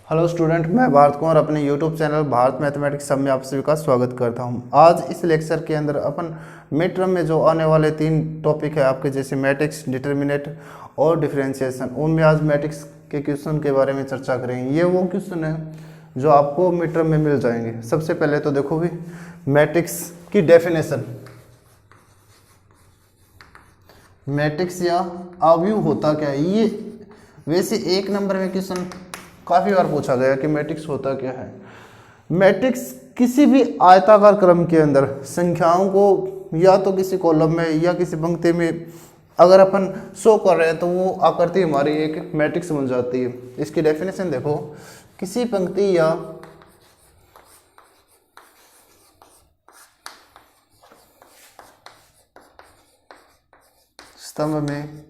Hello student, मैं भारत कुमार अपने YouTube channel Bharat mathematics सब में आप सभी का स्वागत करता हूं। आज इस लेक्चर के अंदर अपन मिड टर्म में जो आने वाले 3 टॉपिक है आपके, जैसे मैट्रिक्स, डिटर्मिनेंट और डिफरेंशिएशन, उनमें आज मैट्रिक्स के क्वेश्चन के बारे में चर्चा करेंगे। ये वो क्वेश्चन है जो आपको मिड टर्म में मिल जाएंगे। सबसे पहले तो देखो भी मैट्रिक्स की डेफिनेशन। मैट्रिक्स या अवयव होता क्या है, ये वैसे 1 नंबर में क्वेश्चन काफ़ी बार पूछा गया कि मैट्रिक्स होता क्या है। मैट्रिक्स किसी भी आयताकार क्रम के अंदर संख्याओं को या तो किसी कॉलम में या किसी पंक्ति में अगर अपन शो कर रहे हैं तो वो आकृति हमारी एक मैट्रिक्स बन जाती है। इसकी डेफिनेशन देखो, किसी पंक्ति या स्तंभ में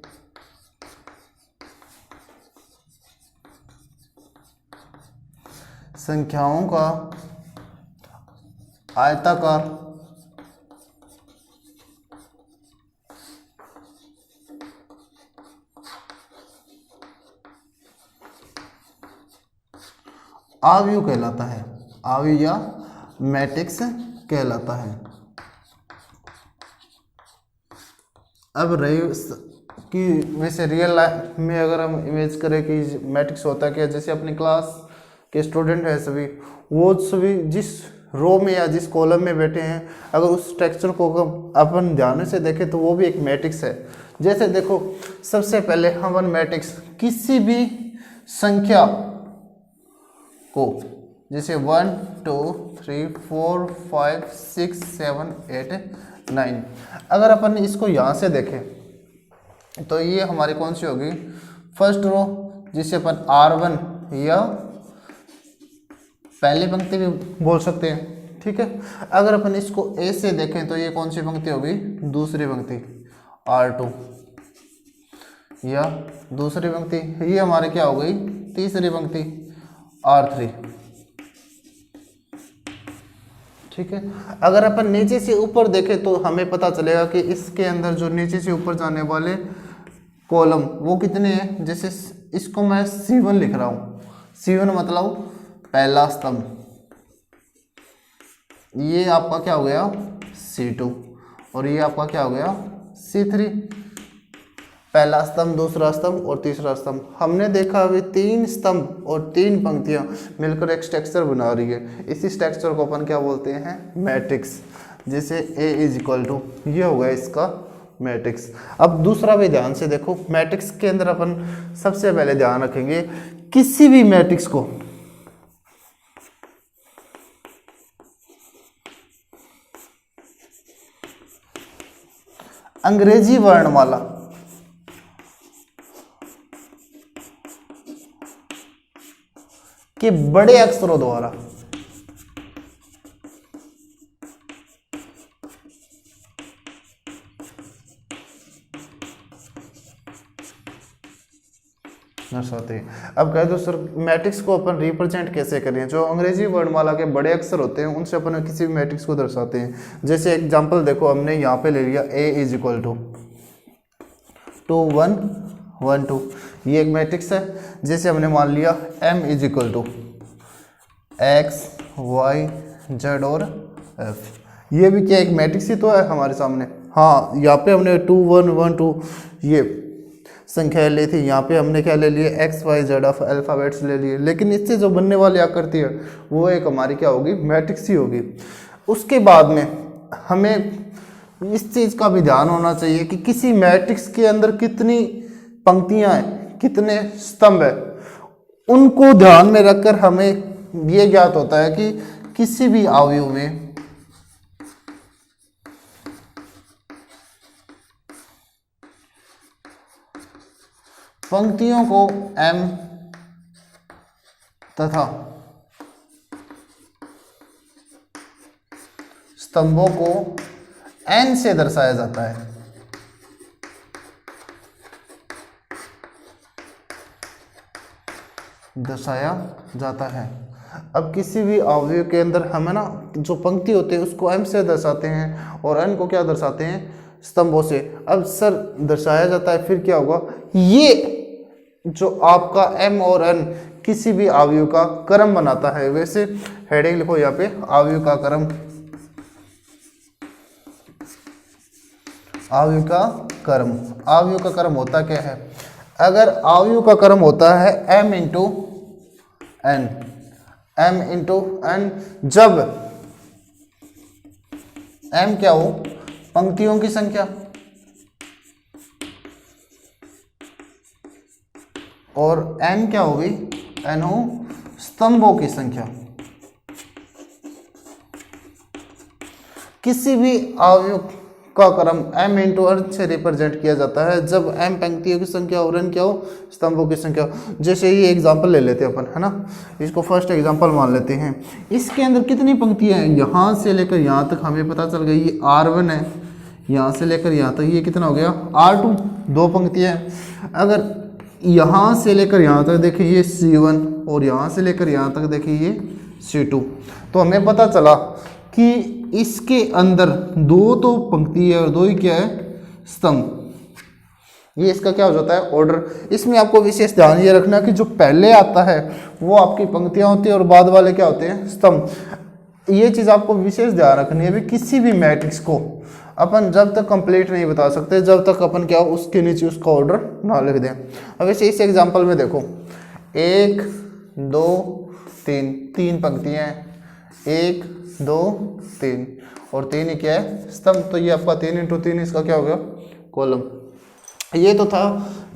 संख्याओं का आयताकार अवयव कहलाता है। अवयव या मैट्रिक्स कहलाता है। अब रही कि वैसे रियल लाइफ में अगर हम इमेज करें कि मैट्रिक्स होता क्या, जैसे अपनी क्लास के स्टूडेंट है सभी, वो सभी जिस रो में या जिस कॉलम में बैठे हैं, अगर उस स्ट्रक्चर को अपन ध्यान से देखें तो वो भी एक मैट्रिक्स है। जैसे देखो, सबसे पहले हम मैट्रिक्स किसी भी संख्या को, जैसे 1 2 3 4 5 6 7 8 9, अगर अपन इसको यहाँ से देखें तो ये हमारी कौन सी होगी, फर्स्ट रो, जिसे अपन R1 या पहली पंक्ति भी बोल सकते हैं। ठीक है, अगर अपन इसको ए से देखें तो ये कौन सी पंक्ति होगी, दूसरी पंक्ति R2 या दूसरी पंक्ति, ये हमारे क्या हो गई, तीसरी पंक्ति R3। ठीक है, अगर अपन नीचे से ऊपर देखें तो हमें पता चलेगा कि इसके अंदर जो नीचे से ऊपर जाने वाले कॉलम वो कितने हैं। जैसे इसको मैं C1 लिख रहा हूँ, C1 मतलब पहला स्तंभ, ये आपका क्या हो गया C2, और ये आपका क्या हो गया C3। पहला स्तंभ, दूसरा स्तंभ और तीसरा स्तंभ। हमने देखा अभी 3 स्तंभ और 3 पंक्तियां मिलकर एक स्ट्रक्चर बना रही है। इसी स्ट्रक्चर को अपन क्या बोलते हैं, मैट्रिक्स। जैसे A इज इक्वल टू, ये हो गया इसका मैट्रिक्स। अब दूसरा भी ध्यान से देखो, मैट्रिक्स के अंदर अपन सबसे पहले ध्यान रखेंगे किसी भी मैट्रिक्स को अंग्रेजी वर्णमाला के बड़े अक्षरों द्वारा दर्शाते हैं। अब कह दो सर, मैट्रिक्स को अपन रिप्रेजेंट कैसे करें। जो अंग्रेजी वर्णमाला के बड़े अक्षर होते हैं उनसे अपन किसी भी मैट्रिक्स को दर्शाते हैं। जैसे एग्जांपल देखो, हमने यहाँ पे ले लिया A इज इक्वल टू 2 1 1 2, ये एक मैट्रिक्स है। जैसे हमने मान लिया M is equal to X Y Z और F, ये भी क्या एक मैट्रिक्स ही तो है हमारे सामने। हाँ, यहाँ पे हमने 2 1 1 2 ये संख्या ली थी, यहाँ पे हमने क्या ले लिए, X Y Z अल्फ़ाबेट्स ले लिए, लेकिन इससे जो बनने वाली आकृति है वो एक हमारी क्या होगी, मैट्रिक्स ही होगी। उसके बाद में हमें इस चीज़ का भी ध्यान होना चाहिए कि किसी मैट्रिक्स के अंदर कितनी पंक्तियाँ हैं, कितने स्तंभ हैं, उनको ध्यान में रखकर हमें ये ज्ञात होता है कि किसी भी अवयव में पंक्तियों को M तथा स्तंभों को N से दर्शाया जाता है। अब किसी भी अवयव के अंदर हमें ना जो पंक्ति होते हैं उसको M से दर्शाते हैं और N को क्या दर्शाते हैं, स्तंभों से। अब सर दर्शाया जाता है, फिर क्या होगा, ये जो आपका M और N किसी भी अवयव का क्रम बनाता है। वैसे हेडिंग लिखो यहाँ पे, अवयव का क्रम, अवयव का क्रम। अवयव का क्रम होता क्या है? अगर अवयव का क्रम होता है m into n, m into n, जब m क्या हो? पंक्तियों की संख्या, और n क्या होगी? n हो स्तंभों की संख्या। किसी भी अवयव का क्रम m इंटू n से रिप्रेजेंट किया जाता है जब m पंक्तियों की संख्या और n क्या हो? स्तंभों की संख्या। जैसे ये एग्जांपल ले लेते हैं अपन, है ना, इसको फर्स्ट एग्जांपल मान लेते हैं। इसके अंदर कितनी पंक्तियां हैं? यहाँ से लेकर यहाँ तक हमें पता चल गई ये R1 है, यहाँ से लेकर यहाँ तक ये कितना हो गया? R2, 2 पंक्तियां हैं। अगर यहाँ से लेकर यहाँ तक देखिए ये C1, और यहाँ से लेकर यहाँ तक देखिए ये C2, तो हमें पता चला कि इसके अंदर 2 तो पंक्ति है और 2 ही क्या है? स्तंभ। ये इसका क्या हो जाता है? ऑर्डर। इसमें आपको विशेष ध्यान ये रखना कि जो पहले आता है वो आपकी पंक्तियां होती है और बाद वाले क्या होते हैं? स्तंभ। ये चीज़ आपको विशेष ध्यान रखनी है भी, किसी भी मैट्रिक्स को अपन जब तक कंप्लीट नहीं बता सकते जब तक अपन क्या उसके नीचे उसका ऑर्डर ना लिख दें। अब वैसे इस एग्जांपल में देखो 1 2 3, 3 पंक्तियां हैं, 1 2 3, और 3 ही क्या है? स्तंभ। तो ये आपका 3 इंटू 3 इसका क्या हो गया? कॉलम। ये तो था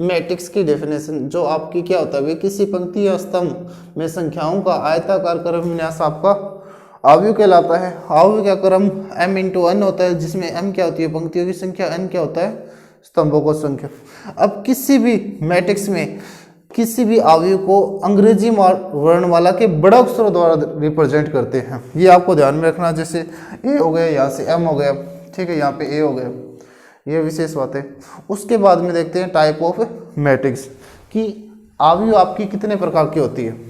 मैट्रिक्स की डेफिनेशन, जो आपकी क्या होता है? किसी पंक्ति या स्तंभ में संख्याओं का आयताकार क्रम विन्यास आपका अवयव कहलाता है। अवयव का क्रम m इंटू n होता है, जिसमें m क्या होती है? पंक्तियों की संख्या, n क्या होता है? स्तंभों की संख्या। अब किसी भी मैट्रिक्स में किसी भी अवयव को अंग्रेजी वर्णमाला के बड़े अक्षरों द्वारा रिप्रेजेंट करते हैं, ये आपको ध्यान में रखना। जैसे a हो गया, यहाँ से m हो गया, ठीक है, यहाँ पे a हो गया, ये विशेष बात है। उसके बाद में देखते हैं टाइप ऑफ मैट्रिक्स कि अवयव आपकी कितने प्रकार की होती है।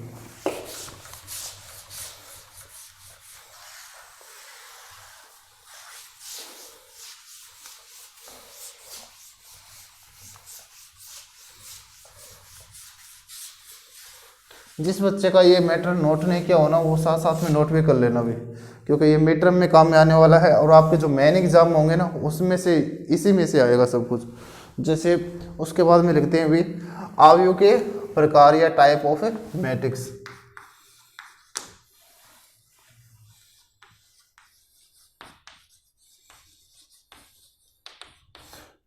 जिस बच्चे का ये मैटर नोट नहीं किया होना वो साथ साथ में नोट भी कर लेना भी, क्योंकि ये मीटर में काम में आने वाला है और आपके जो मेन एग्जाम होंगे ना उसमें से इसी में से आएगा सब कुछ। जैसे उसके बाद में लिखते हैं भी अवयव के प्रकार या type of matrix.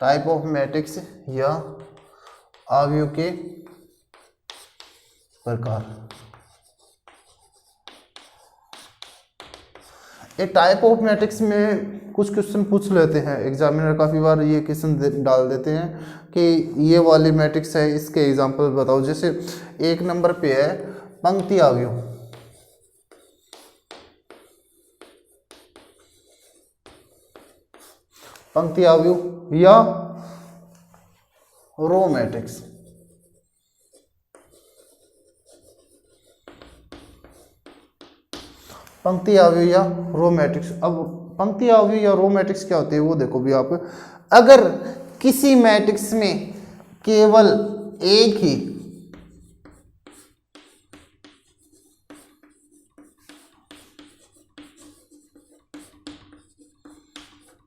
Type of matrix या अवयव के प्रकार। ये टाइप ऑफ मैट्रिक्स में कुछ क्वेश्चन पूछ लेते हैं एग्जामिनर, काफ़ी बार ये क्वेश्चन डाल देते हैं कि ये वाली मैट्रिक्स है, इसके एग्जांपल बताओ। जैसे 1 नंबर पे है पंक्ति अवयव, पंक्ति अवयव या रो मैट्रिक्स। पंक्ति अवयव या रो मैट्रिक्स। अब पंक्ति अवयव या रो मैट्रिक्स क्या होती है वो देखो भी आप। अगर किसी मैट्रिक्स में केवल एक ही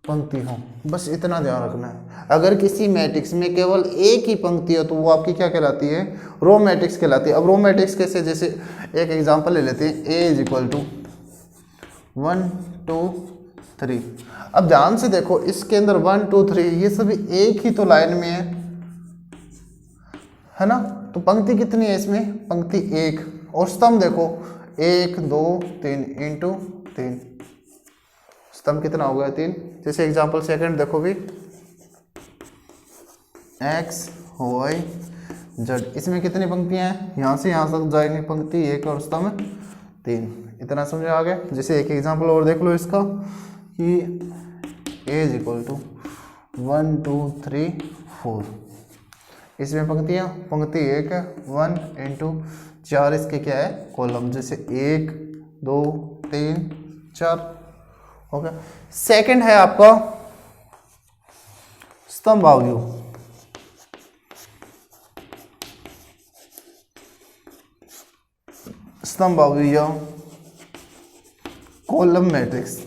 पंक्ति हो, बस इतना ध्यान रखना है। अगर किसी मैट्रिक्स में केवल एक ही पंक्ति हो तो वो आपकी क्या कहलाती है? रो मैट्रिक्स कहलाती है। अब रो मैट्रिक्स कैसे? जैसे एक एग्जांपल ले लेते हैं, A इज इक्वल टू 1 2 3। अब ध्यान से देखो इसके अंदर 1 2 3 ये सभी एक ही तो लाइन में है ना, तो पंक्ति कितनी है इसमें? पंक्ति 1। और स्तंभ देखो 1 2 3 इंटू 3, स्तंभ कितना हो गया? 3। जैसे एग्जांपल सेकंड देखो भी x y z, इसमें कितनी पंक्तियां हैं? यहाँ से यहाँ तक जाएंगी पंक्ति 1 और स्तंभ 3। इतना समझ आ गया। जैसे एक एग्जांपल और देख लो इसका कि a इज इक्वल टू 1 2 3 4, इसमें पंक्तियाँ, पंक्ति 1 है 1 इंटू 4, इसके क्या है? कॉलम। जैसे 1 2 3 4 हो गया। सेकंड है आपका स्तंभ अवयव। स्तंभ अवयव या कॉलम मैट्रिक्स।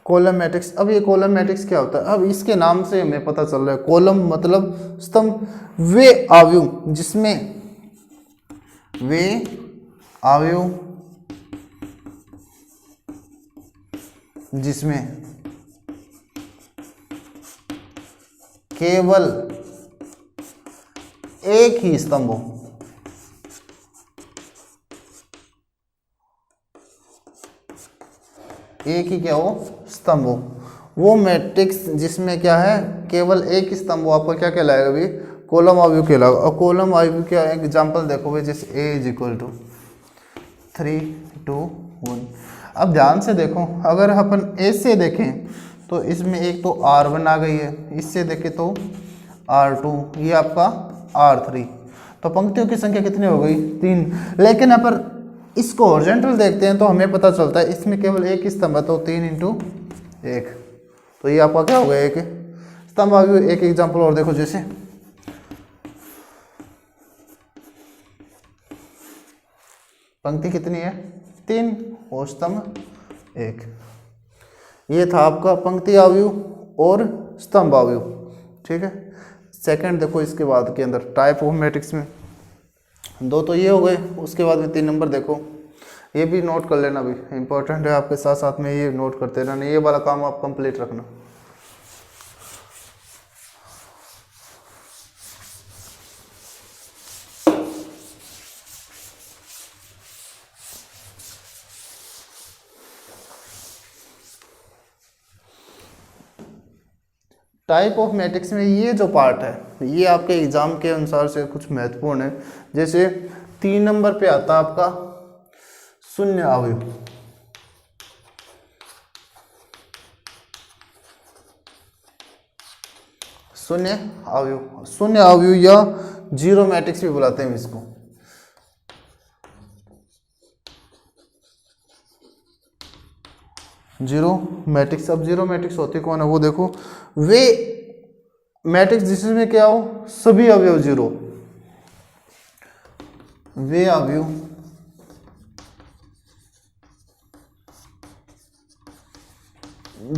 कॉलम मैट्रिक्स, अब ये कॉलम मैट्रिक्स क्या होता है? अब इसके नाम से हमें पता चल रहा है, कॉलम मतलब स्तंभ, वे अवयव जिसमें वे अवयव जिसमें केवल एक ही स्तंभ हो। एक ही क्या हो? स्तंभ हो। वो मैट्रिक्स जिसमें क्या है? केवल एक ही स्तंभ हो, आपका क्या कहलाएगा अभी? कॉलम अवयव कहलाएगा। और कॉलम अवयव क्या एग्जांपल देखो भाई, जैसे A इज इक्वल टू 3 2 1। अब ध्यान से देखो, अगर अपन A से देखें तो इसमें एक तो R1 आ गई है, इससे देखें तो R2, ये आपका R3। तो पंक्तियों की संख्या कितनी हो गई? 3। लेकिन अपन इसको हॉरिजॉन्टल देखते हैं तो हमें पता चलता है इसमें केवल एक स्तंभ है, तो 3 इंटू 1, तो ये आपका क्या हो गया? एक स्तंभ अवयव। एक एग्जांपल और देखो, जैसे पंक्ति कितनी है? 3 और स्तंभ 1। ये था आपका पंक्ति अवयव और स्तंभ अवयव। ठीक है। सेकंड देखो, इसके बाद के अंदर टाइप ऑफ मैट्रिक्स में 2 तो ये हो गए, उसके बाद में 3 नंबर देखो, ये भी नोट कर लेना भी इंपॉर्टेंट है, आपके साथ साथ में ये नोट करते रहना, ये वाला काम आप कंप्लीट रखना। टाइप ऑफ मैट्रिक्स में ये जो पार्ट है ये आपके एग्जाम के अनुसार से कुछ महत्वपूर्ण है। जैसे 3 नंबर पे आता है आपका शून्य अवयव। शून्य अवयव, शून्य अवयव या जीरो मैट्रिक्स भी बुलाते हैं इसको। जीरो मैट्रिक्स, अब जीरो मैट्रिक्स होती कौन है वो देखो, वे मैट्रिक्स जिसमें क्या हो? सभी अवयव जीरो। वे अवयव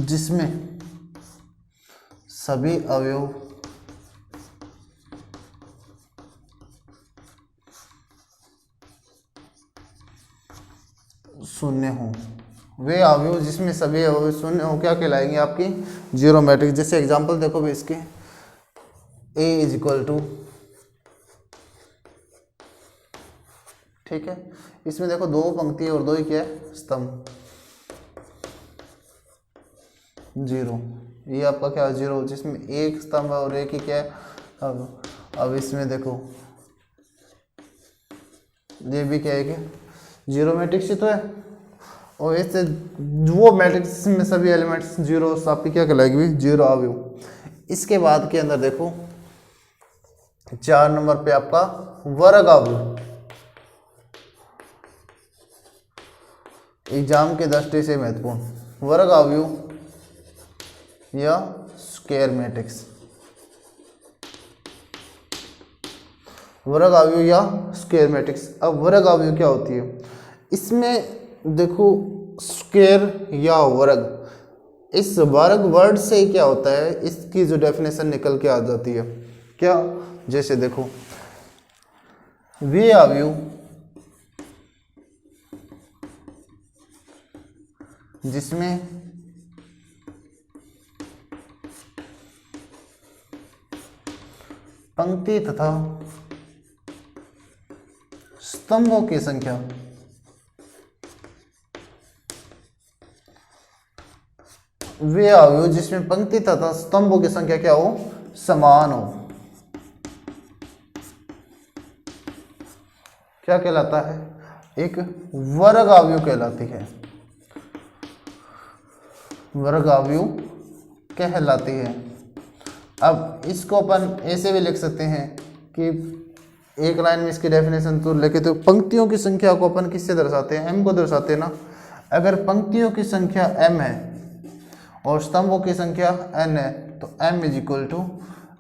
जिसमें सभी अवयव शून्य हो। वे अवयव जिसमें सभी अवयव शून्य हो क्या कहलाएंगे? आपकी जीरो मैट्रिक्स। जैसे एग्जांपल देखो भी इसके, A इज इक्वल टू, ठीक है, इसमें देखो 2 पंक्ति और 2 ही क्या है? स्तंभ। 0, ये आपका क्या है? 0, जिसमें एक स्तंभ है और एक ही क्या है? अब इसमें देखो ये भी क्या है कि जीरो मैट्रिक्स ही तो है, और इससे वो मैट्रिक्स में सभी एलिमेंट्स जीरो, आपकी क्या कहलाएगी भी? जीरो अवयव। इसके बाद के अंदर देखो 4 नंबर पे आपका वर्ग अवयव। एग्जाम के दृष्टि से महत्वपूर्ण, वर्ग अवयव या स्क्वायर मैट्रिक्स। वर्ग अवयव या स्क्वायर मैट्रिक्स। अब वर्ग अवयव क्या होती है? इसमें देखो स्क्वायर या वर्ग, इस वर्ग वर्ड से ही क्या होता है? इसकी जो डेफिनेशन निकल के आ जाती है क्या? जैसे देखो, वे अवयव जिसमें पंक्ति तथा स्तंभों की संख्या वे अवयव जिसमें पंक्ति तथा स्तंभों की संख्या क्या हो? समान हो, क्या कहलाता है? एक वर्ग अवयव कहलाती है। वर्ग अवयव कहलाती है। अब इसको अपन ऐसे भी लिख सकते हैं कि एक लाइन में इसकी डेफिनेशन तो लेके, तो पंक्तियों की संख्या को अपन किससे दर्शाते हैं? m को दर्शाते हैं ना। अगर पंक्तियों की संख्या m है और स्तंभों की संख्या n है तो m is equal to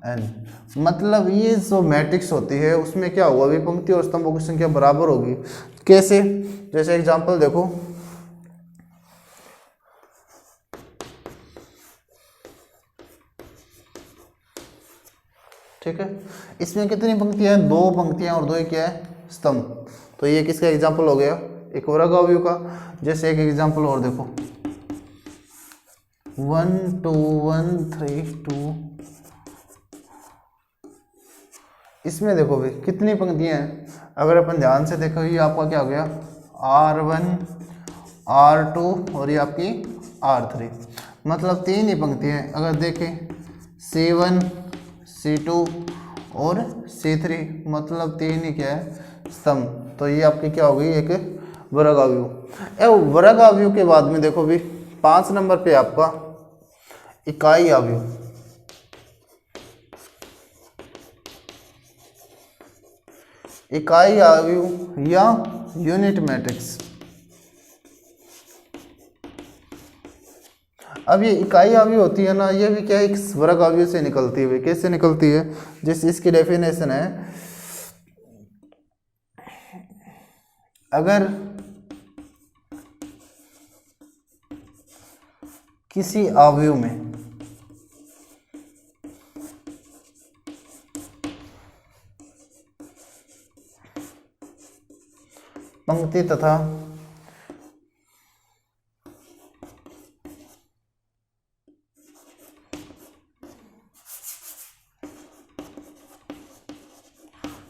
n। मतलब ये जो मैट्रिक्स होती है उसमें क्या होगा, अभी पंक्ति और स्तंभों की संख्या बराबर होगी। कैसे, जैसे एग्जांपल देखो, ठीक है, इसमें कितनी पंक्तियां हैं, 2 पंक्तियां और 2 ही क्या है, स्तंभ। तो ये किसका एग्जांपल हो गया, एक वर्ग अवयव का। जैसे एक एग्जांपल और देखो, 1 2 1 3 2, इसमें देखो भाई कितनी पंक्तियां हैं, अगर अपन ध्यान से देखो ये आपका क्या हो गया, R1 R2 और ये आपकी R3, मतलब 3 ही पंक्तियां हैं। अगर देखें C1 C2 और C3, मतलब 3 ही क्या है, स्तंभ। तो ये आपकी क्या हो गई, एक वर्ग अवयव। वर्ग अवयव के बाद में देखो भी 5 नंबर पे आपका इकाई अवयव। इकाई अवयव या यूनिट मैट्रिक्स। अब ये इकाई अवयव होती है ना, ये भी क्या है, एक वर्ग अवयव से निकलती हुई। कैसे निकलती है, जैसे इसकी डेफिनेशन है, अगर किसी अवयव में पंक्ति तथा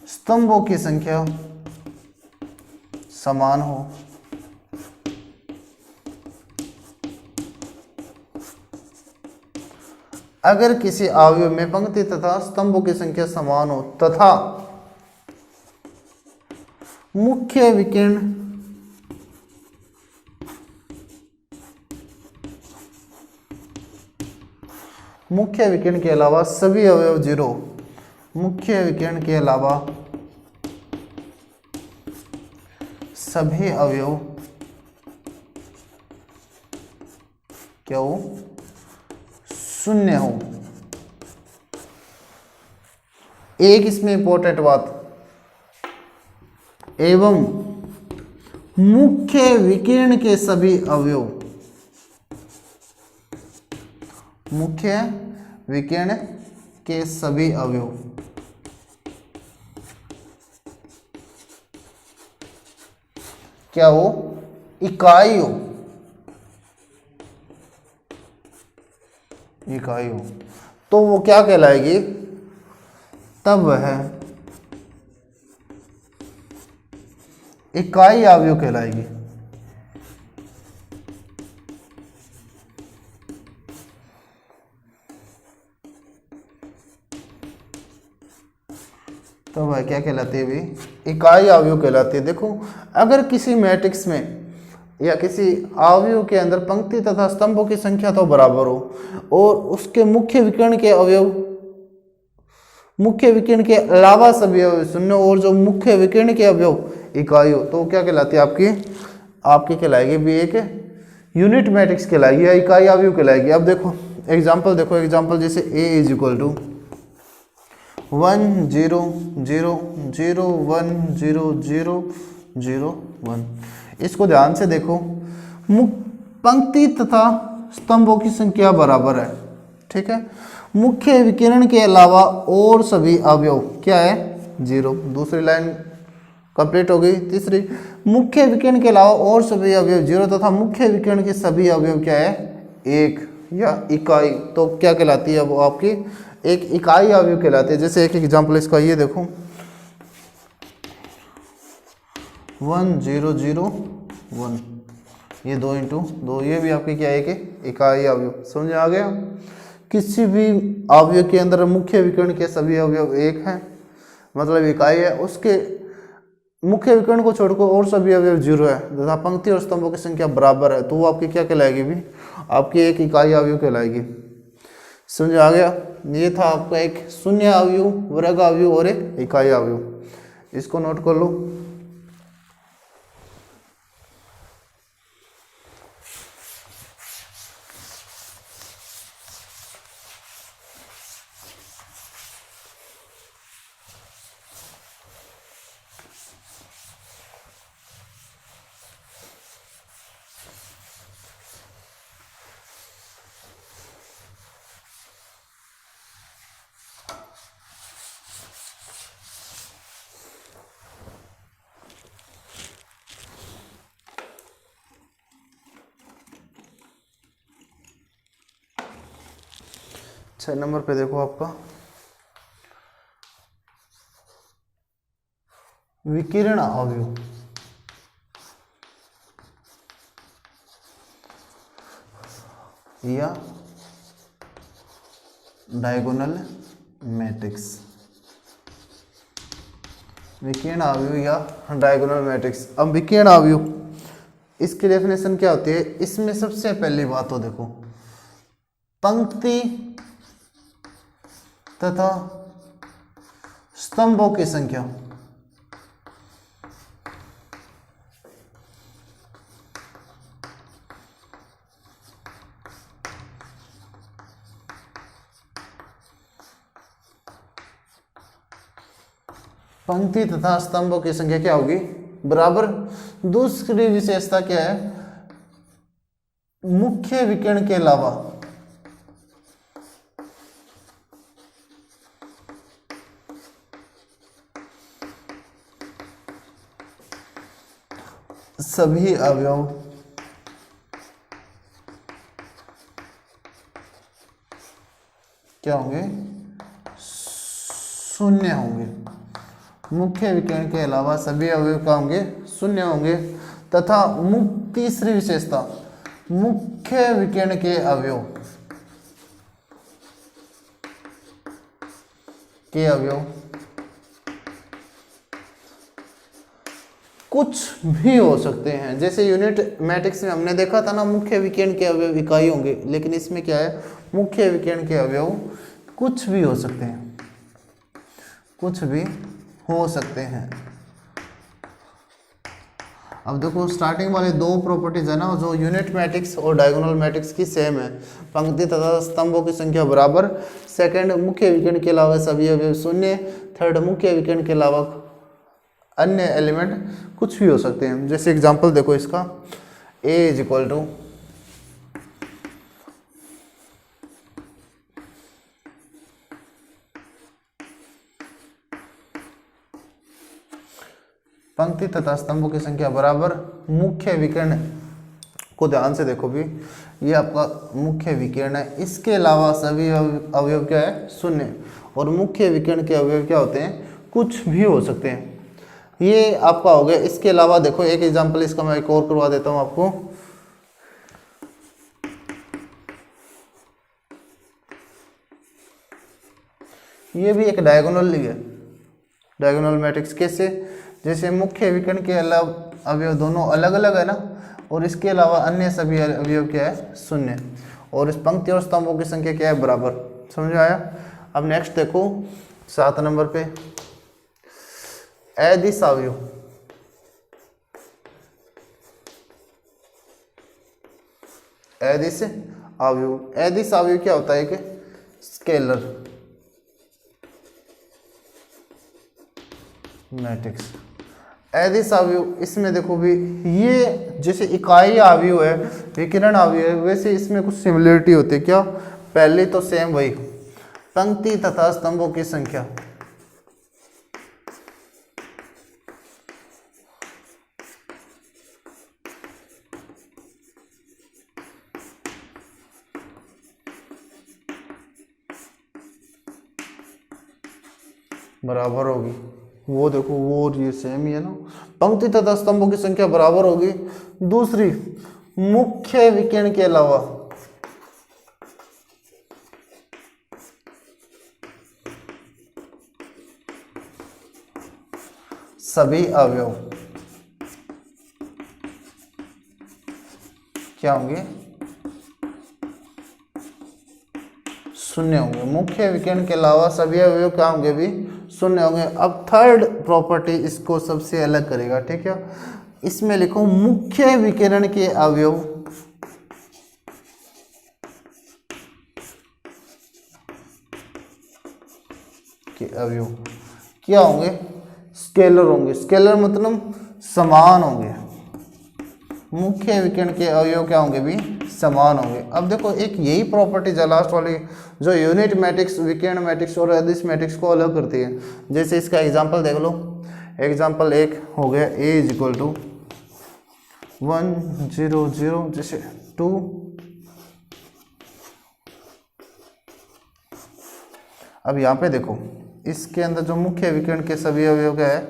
स्तंभों की संख्या समान हो, अगर किसी अवयव में पंक्ति तथा स्तंभों की संख्या समान हो तथा मुख्य विकर्ण के अलावा सभी अवयव 0, मुख्य विकर्ण के अलावा सभी अवयव क्या हो, 0 हो। एक इसमें इंपॉर्टेंट बात, एवं मुख्य विकर्ण के सभी अवयव, मुख्य विकर्ण के सभी अवयव क्या हो, इकाई हो, इकाई हो। तो वो क्या कहलाएगी, तब वह इकाई अवयव कहलाएगी। तो वह क्या कहलाती है भी, इकाई अवयव कहलाती है। देखो अगर किसी मैट्रिक्स में या किसी अवयव के अंदर पंक्ति तथा स्तंभों की संख्या तो बराबर हो और उसके मुख्य विकर्ण के अवयव, मुख्य विकर्ण के अलावा सभी अवयव 0 और जो मुख्य विकर्ण के अवयव इकाई हो, तो क्या कहलाती है, आपकी कहलाएगी भी एक यूनिट मैट्रिक्स कहलाएगी या इकाई अवयव कहलाएगी। अब देखो एग्जांपल, देखो एग्जांपल, जैसे A = 1 0 0 0 1 0 0 0 1। इसको ध्यान से देखो, पंक्ति तथा स्तंभों की संख्या बराबर है, ठीक है। मुख्य विकर्ण के अलावा और सभी अवयव क्या है, 0। दूसरी लाइन कंप्लीट हो गई। तीसरी, मुख्य विकर्ण के अलावा और सभी अवयव 0 तथा मुख्य विकर्ण के सभी अवयव क्या है, 1 या इकाई। तो क्या कहलाती है वो आपकी एक इकाई अवयव कहलाती है। जैसे एक एग्जांपल इसका ये देखो, 1 0 0 1, ये 2 × 2, ये भी आपकी क्या है कि इकाई अवयव। समझ आ गया। किसी भी अवयव के अंदर मुख्य विकर्ण के सभी अवयव 1 हैं, मतलब इकाई है, उसके मुख्य विकर्ण को छोड़कर और सभी अवयव 0 है तथा पंक्ति और स्तंभों की संख्या बराबर है, तो वो आपकी क्या कहलाएगी भी, आपकी एक इकाई अवयव कहलाएगी। समझ आ गया। ये था आपका एक शून्य अवयव, वर्ग अवयव और एक इकाई अवयव। इसको नोट कर लो। 6 नंबर पे देखो आपका विकिरण अवयव। या डायगोनल मैट्रिक्स, विकिरण अवयव या डायगोनल मैट्रिक्स। अब विकिरण अवयव इसकी डेफिनेशन क्या होती है? इसमें सबसे पहली बात तो देखो पंक्ति तथा स्तंभों की संख्या। पंक्ति तथा स्तंभों की संख्या क्या होगी? बराबर। दूसरी विशेषता क्या है? मुख्य विकिरण के अलावा सभी अवयव क्या होंगे? शून्य होंगे। मुख्य विकिरण के अलावा सभी अवयव क्या होंगे? शून्य होंगे। तथा तीसरी विशेषता, मुख्य विकिरण के अवयव कुछ भी हो सकते हैं। जैसे यूनिट मैट्रिक्स में हमने देखा था ना, मुख्य विकिरण के अवयव इकाई होंगे, लेकिन इसमें क्या है? मुख्य विकिरण के अवयव कुछ भी हो सकते हैं, कुछ भी हो सकते हैं। अब देखो स्टार्टिंग वाले दो प्रॉपर्टीज है ना, जो यूनिट मैट्रिक्स और डायगोनल मैट्रिक्स की सेम है। पंक्ति तथा स्तंभों की संख्या बराबर। सेकंड, मुख्य विकिरण के अलावा सभी अवयव शून्य। थर्ड, मुख्य विकिरण के अलावा अन्य एलिमेंट कुछ भी हो सकते हैं। जैसे एग्जांपल देखो इसका, A इज इक्वल टू पंक्ति तथा स्तंभों की संख्या बराबर मुख्य विकिरण को ध्यान से देखो भी, ये आपका मुख्य विकिरण है, इसके अलावा सभी अवयव क्या है? शून्य। और मुख्य विकिरण के अवयव क्या होते हैं? कुछ भी हो सकते हैं। ये आपका हो गया। इसके अलावा देखो एक एग्जांपल इसका मैं एक और करवा देता हूं आपको। ये भी एक डायगोनल ही है, डायगोनल मैट्रिक्स। कैसे? जैसे मुख्य विकिरण के अलावा अवयव दोनों अलग अलग है ना, और इसके अलावा अन्य सभी अवयव क्या है? शून्य। और इस पंक्ति और स्तंभों की संख्या क्या है? बराबर। समझ आया? अब नेक्स्ट देखो 7 नंबर पे अदिश अवयव। अदिश अवयव, अदिश अवयव क्या होता है? कि स्केलर मैट्रिक्स। अदिश अवयव, इसमें देखो भी ये जैसे इकाई अवयव है, विकिरण अवयव है, वैसे इसमें कुछ सिमिलरिटी होती है। क्या? पहले तो सेम वही, पंक्ति तथा स्तंभों की संख्या बराबर होगी। वो देखो वो और ये सेम ही है ना, पंक्ति तथा स्तंभों की संख्या बराबर होगी। दूसरी, मुख्य विकिरण के अलावा सभी अवयव क्या होंगे? शून्य होंगे। मुख्य विकिरण के अलावा सभी अवयव क्या होंगे? भी शून्य होंगे। अब थर्ड प्रॉपर्टी इसको सबसे अलग करेगा, ठीक है? इसमें लिखो मुख्य विकिरण के अवयव क्या होंगे? स्केलर होंगे। स्केलर मतलब समान होंगे। मुख्य विकिरण के अवयव क्या होंगे? भी समान होंगे। अब देखो एक यही प्रॉपर्टीज है लास्ट वाली, जो यूनिट मैट्रिक्स, विकिरण मैट्रिक्स और अदिश मैट्रिक्स को अलग करती है। जैसे इसका एग्जांपल देख लो। एग्जांपल एक हो गया A इज इक्वल टू 1 0 0, जैसे 2 अब यहाँ पे देखो, इसके अंदर जो मुख्य विकर्ण के सभी अवयव क्या है,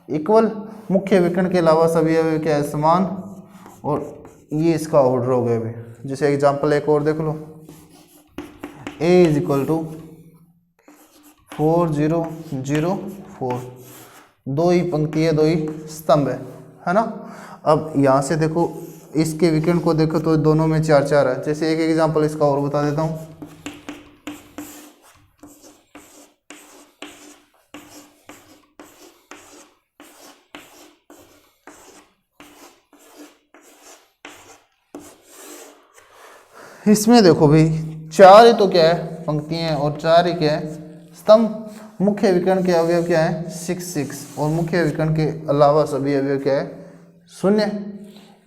इक्वल। मुख्य विकर्ण के अलावा सभी अवयव क्या है, समान। और ये इसका ऑर्डर हो गया अभी। जैसे एग्जांपल एक और देख लो, A इज इक्वल टू 4 0 0 4, दो ही पंक्ति है, दो ही स्तंभ है ना। अब यहाँ से देखो, इसके विकर्ण को देखो तो दोनों में 4 4 है। जैसे एक एग्जांपल इसका और बता देता हूँ। इसमें देखो भाई, 4 ही तो क्या है, पंक्तियाँ, और 4 ही क्या है, स्तंभ। मुख्य विकर्ण के अवयव क्या है, 6 6, और मुख्य विकर्ण के अलावा सभी अवयव क्या है, 0।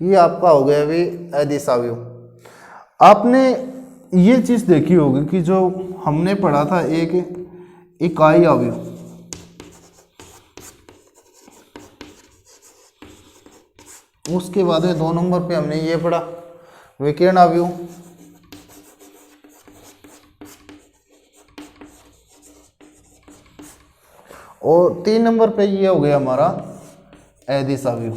ये आपका हो गया अभी अदिश अवयव। आपने ये चीज़ देखी होगी कि जो हमने पढ़ा था एक इकाई अवयव, उसके बाद में 2 नंबर पे हमने ये पढ़ा विकर्ण अवयव, और 3 नंबर पे ये हो गया हमारा अदिश अवयव।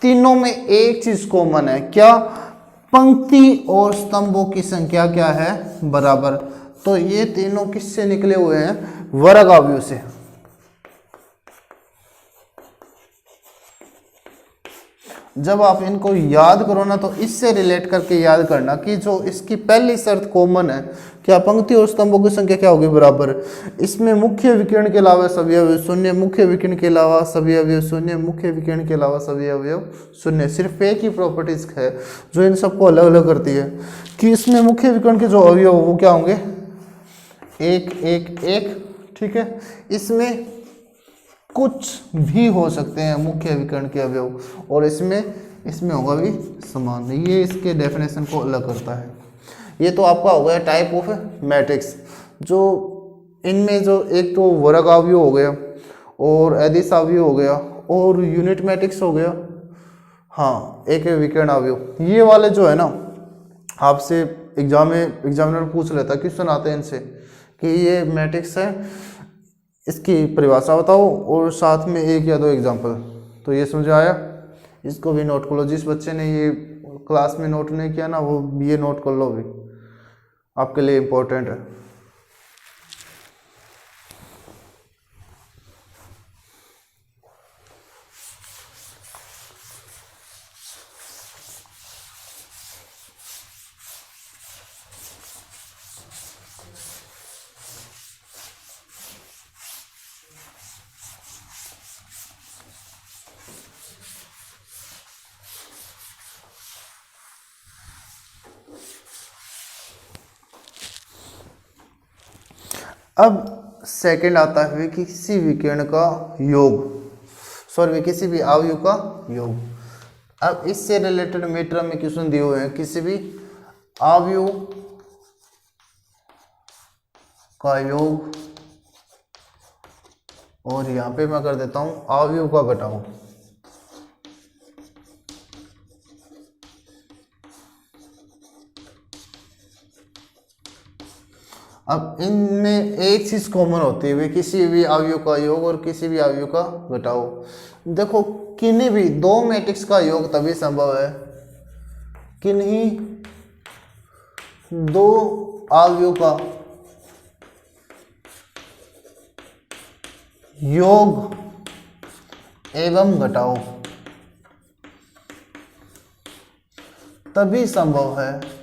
तीनों में एक चीज कॉमन है, क्या, पंक्ति और स्तंभों की संख्या क्या है, बराबर। तो ये तीनों किससे निकले हुए हैं, वर्ग अवयव से। जब आप इनको याद करो ना, तो इससे रिलेट करके याद करना कि जो इसकी पहली शर्त कॉमन है, क्या, पंक्ति और स्तंभों की संख्या क्या होगी, बराबर। इसमें मुख्य विकर्ण के अलावा सभी अवयव 0, मुख्य विकर्ण के अलावा सभी अवयव 0, मुख्य विकर्ण के अलावा सभी अवयव 0। सिर्फ एक ही प्रॉपर्टीज है जो इन सबको अलग अलग करती है, कि इसमें मुख्य विकर्ण के जो अवयव वो क्या होंगे, 1 1 1, ठीक है। इसमें कुछ भी हो सकते हैं मुख्य विकर्ण के अवयव, और इसमें होगा भी समान। ये इसके डेफिनेशन को अलग करता है। ये तो आपका हो गया टाइप ऑफ मैट्रिक्स। जो इनमें जो एक तो वर्ग अवयव हो गया, और अदिश अवयव हो गया, और यूनिट मैट्रिक्स हो गया, हाँ, एक विकर्ण अवयव। ये वाले जो है ना, आपसे एग्जामिनर पूछ लेता, क्वेश्चन आते हैं इनसे कि ये मैट्रिक्स है, इसकी परिभाषा बताओ, और साथ में 1 या 2 एग्जाम्पल। तो ये समझ आया, इसको भी नोट कर लो। जिस बच्चे ने ये क्लास में नोट नहीं किया ना, वो ये नोट कर लो भी, आपके लिए इम्पोर्टेंट है। अब सेकंड आता है किसी विकर्ण का योग, सॉरी किसी भी अवयव का योग। अब इससे रिलेटेड मीटर में क्वेश्चन दिए हुए हैं, किसी भी अवयव का योग, और यहाँ पे मैं कर देता हूँ अवयव का घटाओ। अब इनमें एक चीज कॉमन होती है, किसी भी अवयव का योग और किसी भी अवयव का घटाओ। देखो, किन्हीं भी 2 मैट्रिक्स का योग तभी संभव है, किन्हीं 2 अवयव का योग एवं घटाओ तभी संभव है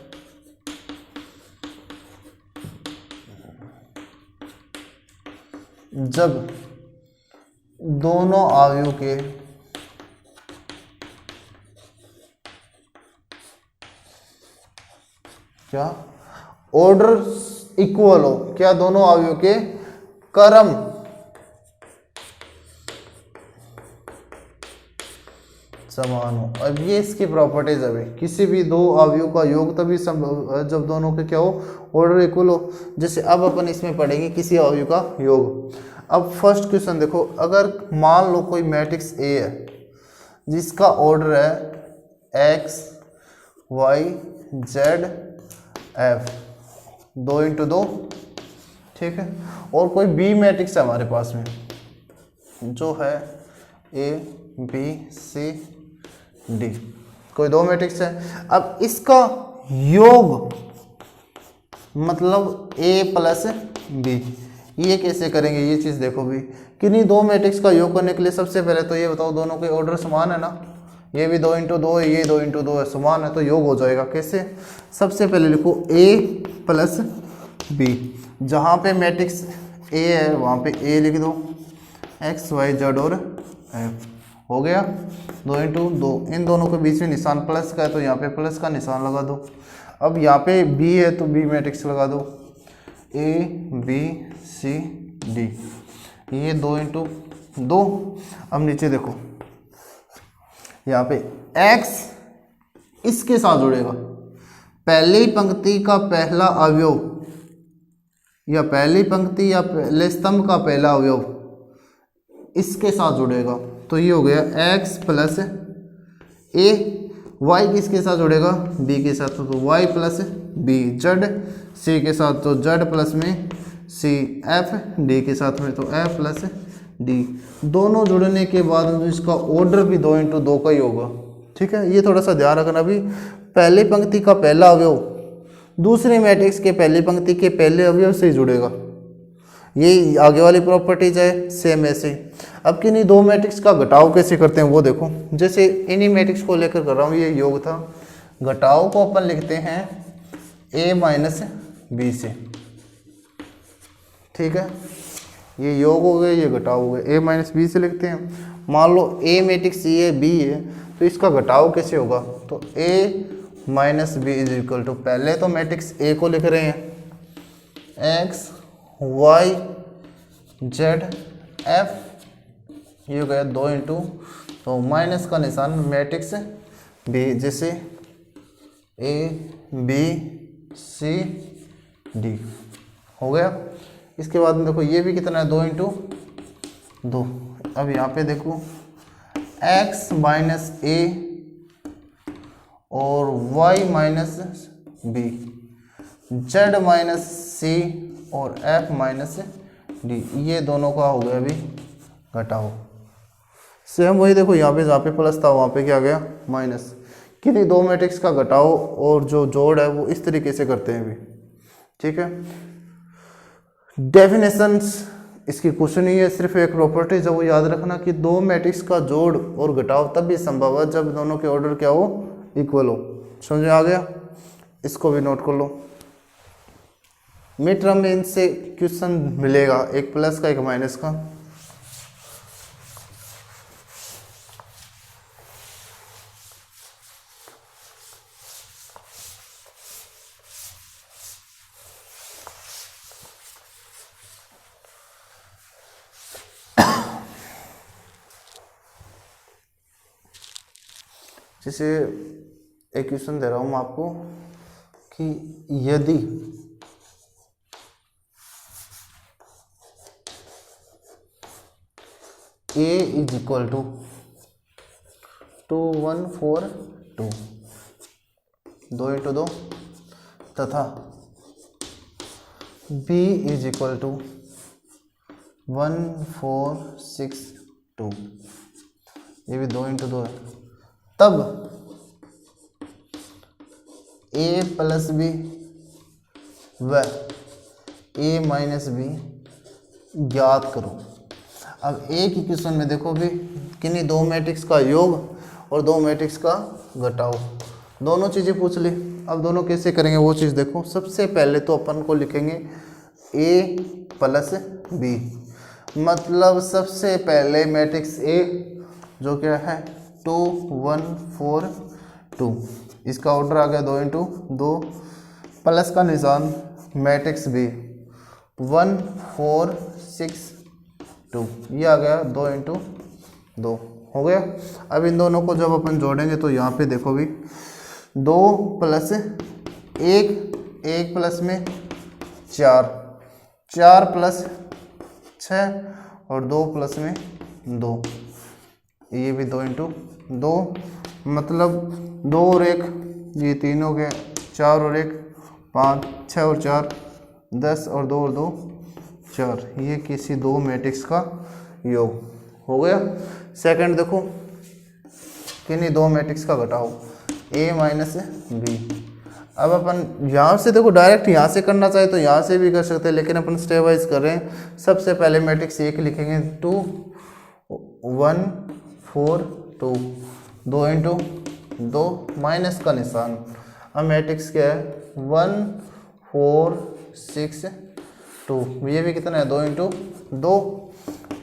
जब दोनों अवयव के क्या ऑर्डर इक्वल हो, क्या दोनों अवयव के क्रम समान हो। अब ये इसकी प्रॉपर्टीज है, किसी भी 2 अवयव का योग तभी संभव है जब दोनों के क्या हो, ऑर्डर इक्वल हो। जैसे अब अपन इसमें पढ़ेंगे किसी अवयव का योग। अब फर्स्ट क्वेश्चन देखो, अगर मान लो कोई मैट्रिक्स ए है जिसका ऑर्डर है x y Z F 2 into 2, ठीक है। और कोई बी मैट्रिक्स है हमारे पास में जो है ए बी सी डी, कोई 2 मैट्रिक्स है। अब इसका योग मतलब ए प्लस बी, ये कैसे करेंगे ये चीज़ देखो भी। किन्हीं 2 मैट्रिक्स का योग करने के लिए सबसे पहले तो ये बताओ दोनों के ऑर्डर समान है ना, ये भी 2 इंटू 2 है, ये 2 इंटू 2 है, समान है, तो योग हो जाएगा। कैसे? सबसे पहले लिखो ए प्लस बी, जहाँ पे मैट्रिक्स ए है वहाँ पे ए लिख दो, एक्स वाई जेड और एफ, हो गया 2 इंटू 2। इन दोनों के बीच में निशान प्लस का है तो यहाँ पे प्लस का निशान लगा दो। अब यहाँ पे बी है तो बी मैट्रिक्स लगा दो, ए बी सी डी, ये 2 इंटू 2। अब नीचे देखो यहाँ पे x इसके साथ जुड़ेगा, पहली पंक्ति का पहला अवयव या पहली पंक्ति या पहले स्तंभ का पहला अवयव इसके साथ जुड़ेगा, तो ये हो गया x प्लस ए। y किसके साथ जुड़ेगा? b के साथ, तो y plus b। z c के साथ तो z प्लस में c। f d के साथ में तो f प्लस d। दोनों जुड़ने के बाद इसका ऑर्डर भी 2 इंटू 2 का ही होगा, ठीक है। ये थोड़ा सा ध्यान रखना भी, पहली पंक्ति का पहला अवयव दूसरे मैट्रिक्स के पहली पंक्ति के पहले अवयव से ही जुड़ेगा, ये आगे वाली प्रॉपर्टीज है। सेम ऐसे अब किन्हीं 2 मैट्रिक्स का घटाव कैसे करते हैं वो देखो। जैसे इन्हीं मैट्रिक्स को लेकर कर रहा हूँ, ये योग था, घटाव को अपन लिखते हैं a माइनस बी से, ठीक है। ये योग हो गए, ये घटाव हो गए, a माइनस बी से लिखते हैं। मान लो a मैट्रिक्स ये b है तो इसका घटाव कैसे होगा? तो a minus b is equal to, पहले तो मैट्रिक्स a को लिख रहे हैं x y z f, ये हो गया 2 इंटू, तो माइनस का निशान मैट्रिक्स b, जैसे a b c d, हो गया। इसके बाद में देखो ये भी कितना है 2 इंटू 2। अब यहाँ पे देखो x माइनस ए और y minus b, z minus c और f माइनस डी, ये दोनों का हो गया अभी घटाओ। सेम वही देखो यहाँ पे, जहाँ पे प्लस था वहाँ पे क्या आ गया माइनस। किन्हीं 2 मैट्रिक्स का घटाओ और जो जोड़ है वो इस तरीके से करते हैं अभी, ठीक है। डेफिनेशंस इसकी कुछ नहीं है, सिर्फ एक प्रॉपर्टीज है, वो याद रखना कि 2 मैट्रिक्स का जोड़ और घटाव तब भी संभव है जब दोनों के ऑर्डर क्या हो, इक्वल हो। समझ में आ गया? इसको भी नोट कर लो, मिड टर्म में इनसे क्वेश्चन मिलेगा, एक प्लस का एक माइनस का। जैसे एक क्वेश्चन दे रहा हूं मैं आपको कि यदि a is equal to 2142 2 into 2 तथा b इज इक्वल टू 1462, ये भी 2 इंटू 2 है, तब a प्लस बी व a माइनस बी ज्ञात करो। अब एक ही क्वेश्चन में देखो भी किन्हीं 2 मैट्रिक्स का योग और 2 मैट्रिक्स का घटाव, दोनों चीज़ें पूछ ली। अब दोनों कैसे करेंगे वो चीज़ देखो। सबसे पहले तो अपन को लिखेंगे a प्लस बी, मतलब सबसे पहले मैट्रिक्स a जो क्या है 2142, इसका ऑर्डर आ गया 2 इंटू 2, प्लस का निशान मैट्रिक्स बी 1462, ये आ गया 2 इंटू 2, हो गया। अब इन दोनों को जब अपन जोड़ेंगे तो यहाँ पे देखो भी 2 प्लस 1, 1 प्लस में 4, 4 प्लस 6 और 2 प्लस में 2, ये भी 2 इंटू 2, मतलब 2 और 1 ये 3 हो गए, 4 और 1 5, 6 और 4 10 और 2 और 2 4, ये किसी दो मैट्रिक्स का योग हो गया। सेकंड देखो, किन्हीं दो मैट्रिक्स का घटाओ A माइनस बी। अब अपन यहाँ से देखो डायरेक्ट यहाँ से करना चाहे तो यहाँ से भी कर सकते हैं, लेकिन अपन स्टेप वाइज कर रहे हैं। सबसे पहले मैट्रिक्स एक लिखेंगे 2 1 4 2, 2 इंटू 2 माइनस का निशान। अब मैट्रिक्स क्या है 1 4 6 2, ये भी कितना है 2 इंटू 2।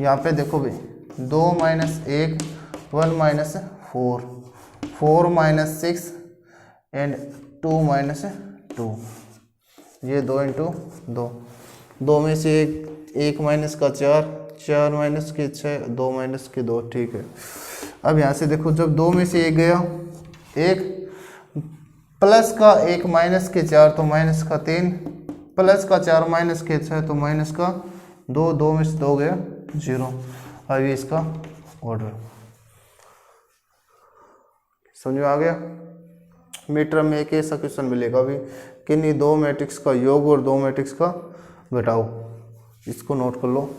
यहाँ पे देखो भाई 2 minus 1 1 minus 4 4 minus 6 and 2 minus 2, ये 2 इंटू 2। 2 में से एक माइनस का 4, 4 माइनस के 6, 2 माइनस के 2, ठीक है। अब यहाँ से देखो जब 2 में से 1 गया, 1 प्लस का 1 माइनस के 4 तो माइनस का 3, प्लस का 4 माइनस के 6 तो माइनस का 2, 2 में से 2 गया 0। अब ये इसका ऑर्डर समझ में आ गया। मीटर में एक ऐसा क्वेश्चन मिलेगा अभी, किन्हीं दो मैट्रिक्स का योग और दो मैट्रिक्स का घटाओ, इसको नोट कर लो।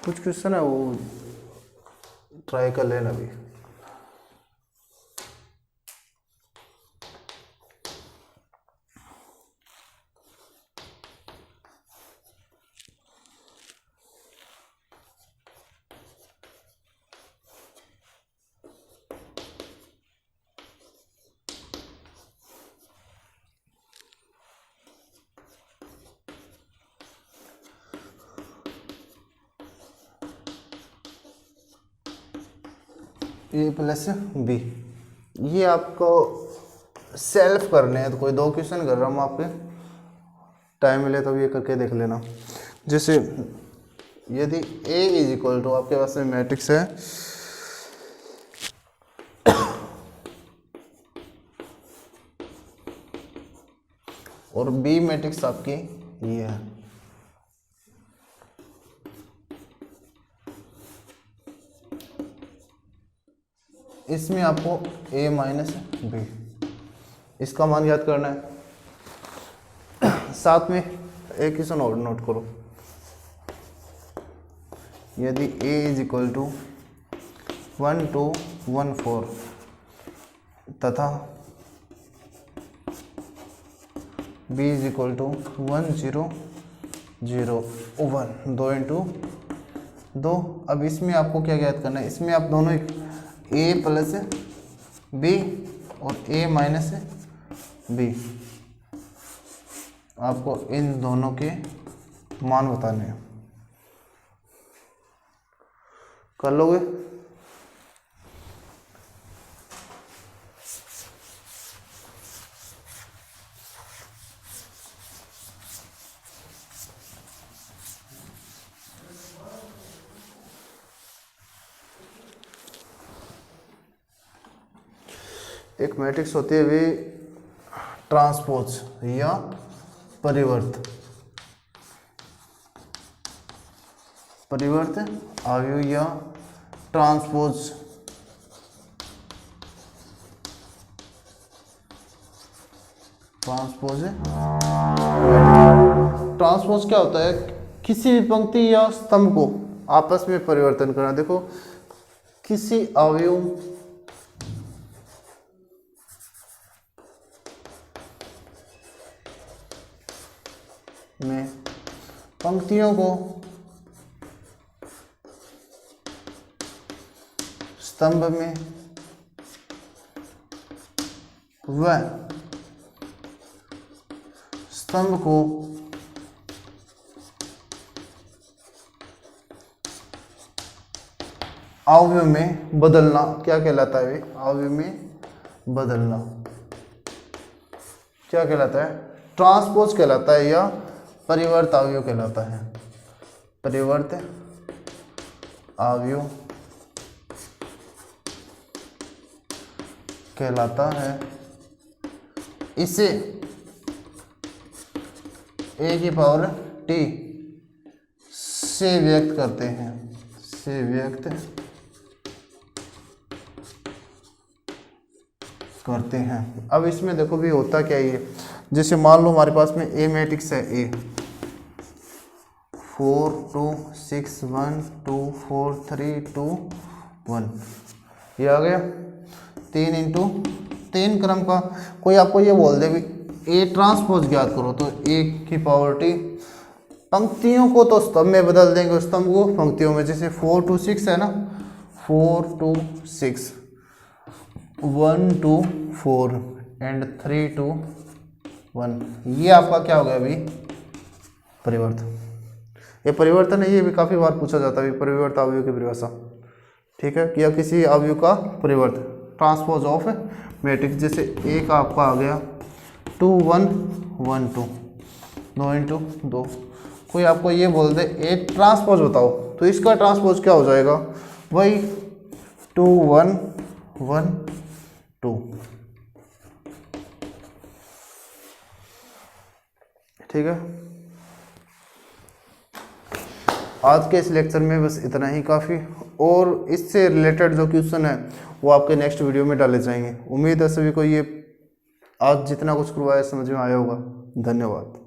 कुछ क्वेश्चन है वो ट्राई कर लेना अभी। ए प्लस बी, ये आपको सेल्फ करने हैं, तो कोई दो क्वेश्चन कर रहा हूँ आपके, टाइम मिले तो ये करके देख लेना। जैसे यदि A इज इक्वल टू आपके पास में मैट्रिक्स है और B मैट्रिक्स आपकी ये है, इसमें आपको A माइनस बी, इसका मान याद करना है। साथ में एक क्वेश्चन और नोट करो, यदि A इज इक्वल टू 1 2 1 4 तथा B is equal to 1 0 0 1, 2 into 2। अब इसमें आपको क्या याद करना है, इसमें आप दोनों A प्लस बी और A माइनस बी, आपको इन दोनों के मान बताने हैं। कर लोगे? एक मैट्रिक्स होती है वे ट्रांसपोज या परिवर्त आव्यूह या ट्रांसपोज। ट्रांसपोज क्या होता है, किसी भी पंक्ति या स्तंभ को आपस में परिवर्तन करना। देखो किसी अवयव में पंक्तियों को स्तंभ में व स्तंभ को अवयव में बदलना क्या कहलाता है? अवयव में बदलना क्या कहलाता है? ट्रांसपोज कहलाता है या परिवर्त अवयव कहलाता है? परिवर्त अवयव कहलाता है। इसे ए की पावर टी से व्यक्त करते हैं, से व्यक्त करते हैं। अब इसमें देखो भी होता क्या है, जैसे मान लो हमारे पास में ए मैट्रिक्स है, ए 4 2 6 1 2 4 3 2 1, ये आ गया 3 इंटू 3 क्रम का। कोई आपको ये बोल दे भी ए ट्रांसपोज ज्ञात करो, तो ए की पावर टी, पंक्तियों को तो स्तंभ में बदल देंगे, स्तंभ को पंक्तियों में। जैसे 4 2 6 है ना, 4 2 6, 1 2 4 एंड 3 2 1, ये आपका क्या हो गया अभी? परिवर्तन। ये परिवर्तन है, ये भी काफ़ी बार पूछा जाता है परिवर्त अवयव की परिभाषा, ठीक है, या किसी अवयव का परिवर्तन, ट्रांसपोज ऑफ मैट्रिक्स। जैसे ए का आपका आ गया 2 1 1 2, 2 इंटू 2। कोई आपको ये बोल दे ए ट्रांसपोज बताओ, तो इसका ट्रांसपोज क्या हो जाएगा? वही 2 1 1 2, ठीक है। आज के इस लेक्चर में बस इतना ही काफ़ी, और इससे रिलेटेड जो क्वेश्चन है वो आपके नेक्स्ट वीडियो में डाले जाएंगे। उम्मीद है सभी को ये आज जितना कुछ करवाया समझ में आया होगा। धन्यवाद।